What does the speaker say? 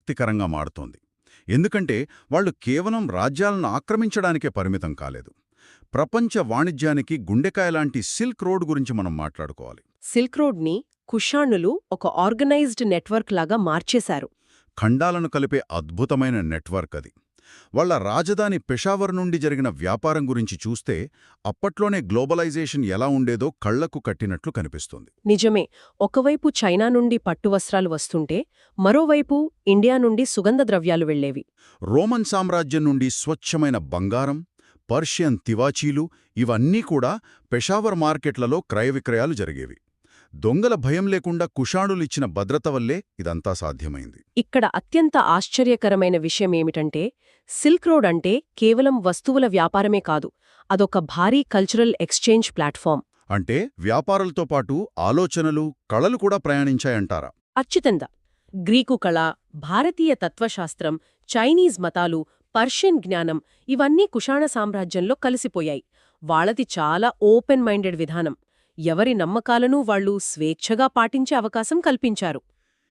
ఆసక్తికరంగా మారుతోంది. ఎందుకంటే వాళ్ళు కేవలం రాజ్యాలను ఆక్రమించడానికే పరిమితం కాలేదు. ప్రపంచ వాణిజ్యానికి గుండెకాయలాంటి సిల్క్ రోడ్ గురించి మనం మాట్లాడుకోవాలి. సిల్క్ రోడ్ని కుషాణులు ఒక ఆర్గనైజ్డ్ నెట్వర్క్ లాగా మార్చేశారు. ఖండాలను కలిపే అద్భుతమైన నెట్వర్క్ అది. వాళ్ళ రాజధాని పెషావర్ నుండి జరిగిన వ్యాపారం గురించి చూస్తే అప్పట్లోనే గ్లోబలైజేషన్ ఎలా ఉండేదో కళ్లకు కట్టినట్లు కనిపిస్తుంది. నిజమే, ఒకవైపు చైనా నుండి పట్టువస్త్రాలు వస్తుంటే మరోవైపు ఇండియా నుండి సుగంధ ద్రవ్యాలు వెళ్లేవి. రోమన్ సామ్రాజ్యం నుండి స్వచ్ఛమైన బంగారం, పర్షియన్ తివాచీలు ఇవన్నీ కూడా పెషావర్ మార్కెట్లలో క్రయవిక్రయాలు జరిగేవి. దొంగల భయం లేకుండా కుషాణులిచ్చిన భద్రత వల్లే ఇదంతా సాధ్యమైంది. ఇక్కడ అత్యంత ఆశ్చర్యకరమైన విషయమేమిటంటే సిల్క్ రోడ్ అంటే కేవలం వస్తువుల వ్యాపారమే కాదు, అదొక భారీ కల్చరల్ ఎక్స్చేంజ్ ప్లాట్ఫామ్. అంటే వ్యాపారులతో పాటు ఆలోచనలు, కళలు కూడా ప్రయాణించాయంటారా? అచ్యుతంగా గ్రీకు కళ, భారతీయ తత్వశాస్త్రం, చైనీస్ మతాలు, పర్షియన్ జ్ఞానం ఇవన్నీ కుషాణ సామ్రాజ్యంలో కలిసిపోయాయి. వాళ్ళది చాలా ఓపెన్ మైండెడ్ విధానం. ఎవరి నమ్మకాలను వాళ్లు స్వేచ్ఛగా పాటించే అవకాశం కల్పించారు.